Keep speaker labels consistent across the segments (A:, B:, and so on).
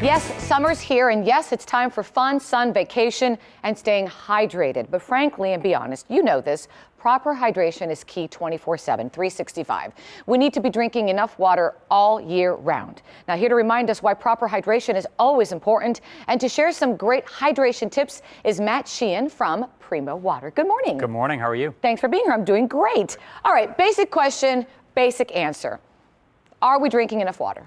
A: Yes, summer's here, and yes, it's time for fun, sun, vacation, and staying hydrated. But frankly, and be honest, you know this, proper hydration is key 24/7, 365. We need to be drinking enough water all year round. Now, here to remind us why proper hydration is always important and to share some great hydration tips is Matt Sheehan from Primo Water. Good morning.
B: Good morning. How are you?
A: Thanks for being here. I'm doing great. All right, basic question, basic answer. Are we drinking enough water?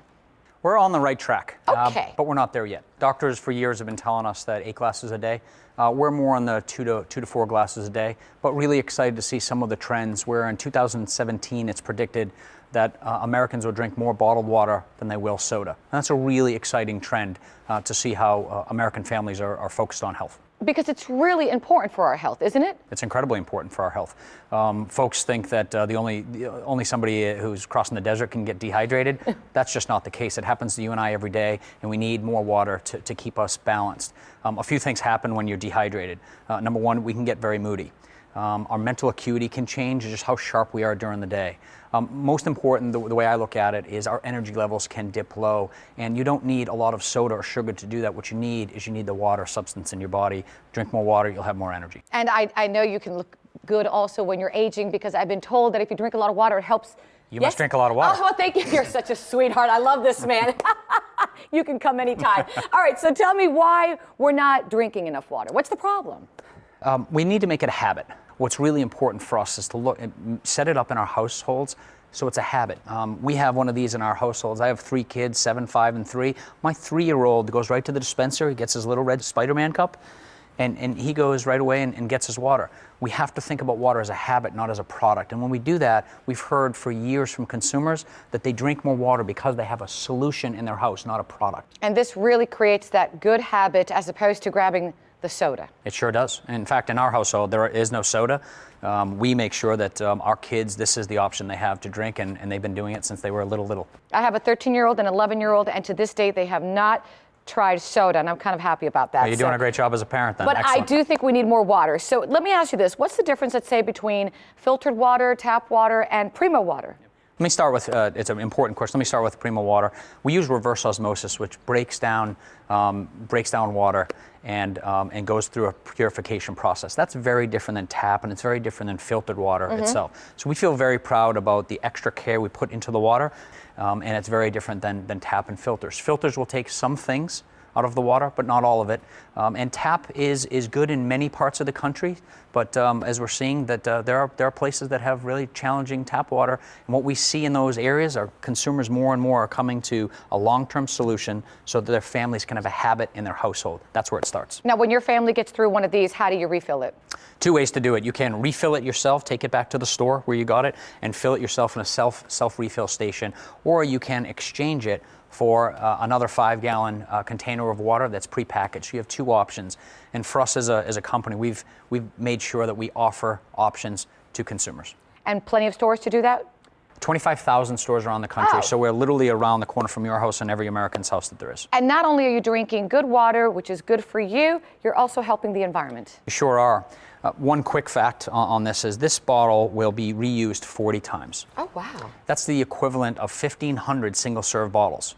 B: We're on the right track,
A: Okay.
B: but we're not there yet. Doctors for years have been telling us that 8 glasses a day. We're more on the 2 to 4 glasses a day, but really excited to see some of the trends where in 2017 it's predicted that Americans will drink more bottled water than they will soda. And that's a really exciting trend to see how American families are focused on health.
A: Because it's really important for our health, isn't it?
B: It's incredibly important for our health. Folks think that the only somebody who's crossing the desert can get dehydrated. That's just not the case. It happens to you and I every day, and we need more water to keep us balanced. A few things happen when you're dehydrated. Number one, we can get very moody. Our mental acuity can change, just how sharp we are during the day. Most important, the way I look at it, is our energy levels can dip low, and you don't need a lot of soda or sugar to do that. What you need is the water substance in your body. Drink more water, you'll have more energy.
A: And I know you can look good also when you're aging, because I've been told that if you drink a lot of water, it helps.
B: You must drink a lot of water.
A: Oh, well, thank you. You're such a sweetheart. I love this man. You can come anytime. All right, so tell me why we're not drinking enough water. What's the problem?
B: We need to make it a habit. What's really important for us is to look and set it up in our households so it's a habit. We have one of these in our households. I have 3 kids, 7, 5, and 3. My 3-year-old goes right to the dispenser. He gets his little red Spider-Man cup, and he goes right away and gets his water. We have to think about water as a habit, not as a product. And when we do that, we've heard for years from consumers that they drink more water because they have a solution in their house, not a product.
A: And this really creates that good habit as opposed to grabbing the soda.
B: It sure does. In fact, in our household, there is no soda. We make sure that our kids, this is the option they have to drink, and they've been doing it since they were little.
A: I have a 13-year-old and 11-year-old, and to this date, they have not tried soda, and I'm kind of happy about that.
B: You're doing a great job as a parent then.
A: But
B: Excellent.
A: I do think we need more water. So let me ask you this. What's the difference, let's say, between filtered water, tap water, and Primo Water?
B: Let me start with, it's an important question. Let me start with Primo Water. We use reverse osmosis, which breaks down water and goes through a purification process. That's very different than tap, and it's very different than filtered water itself. So we feel very proud about the extra care we put into the water, and it's very different than tap and filters. Filters will take some things out of the water, but not all of it. And tap is good in many parts of the country, but as we're seeing that there are places that have really challenging tap water, and what we see in those areas are consumers more and more are coming to a long-term solution so that their families can have a habit in their household. That's where it starts.
A: Now, when your family gets through one of these, how do you refill it?
B: 2 ways to do it. You can refill it yourself, take it back to the store where you got it, and fill it yourself in a self-refill station, or you can exchange it for another 5-gallon container of water that's prepackaged. So you have 2 options. And for us as a company, we've made sure that we offer options to consumers.
A: And plenty of stores to do that?
B: 25,000 stores around the country.
A: Oh.
B: So we're literally around the corner from your house and every American's house that there is.
A: And not only are you drinking good water, which is good for you, you're also helping the environment.
B: You sure are. One quick fact on this is this bottle will be reused 40 times.
A: Oh, wow.
B: That's the equivalent of 1,500 single-serve bottles.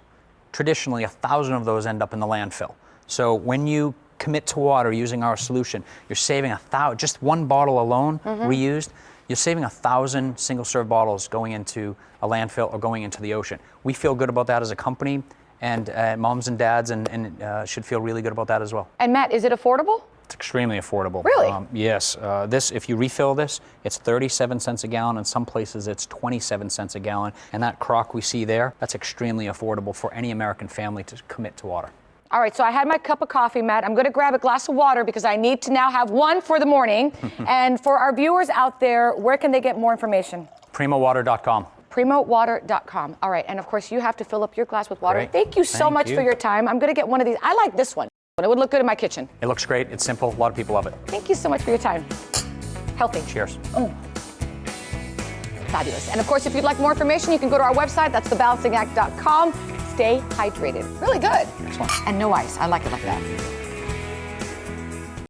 B: Traditionally, 1,000 of those end up in the landfill. So when you commit to water using our solution, you're saving 1,000, just one bottle alone reused, you're saving 1,000 single-serve bottles going into a landfill or going into the ocean. We feel good about that as a company, and moms and dads and should feel really good about that as well.
A: And Matt, is it affordable?
B: It's extremely affordable.
A: Really?
B: Yes. If you refill this, it's 37 cents a gallon. In some places, it's 27 cents a gallon. And that crock we see there, that's extremely affordable for any American family to commit to water.
A: All right, so I had my cup of coffee, Matt. I'm going to grab a glass of water because I need to now have one for the morning. And for our viewers out there, where can they get more information?
B: PrimoWater.com.
A: PrimoWater.com. All right, and of course, you have to fill up your glass with water.
B: Great.
A: Thank you so much for your time. I'm going to get one of these. I like this one. It would look good in my kitchen.
B: It looks great. It's simple. A lot of people love it.
A: Thank you so much for your time. Healthy.
B: Cheers.
A: Fabulous. And of course, if you'd like more information, you can go to our website. That's thebalancingact.com. Stay hydrated. Really good.
B: Excellent.
A: And no ice. I like it like that.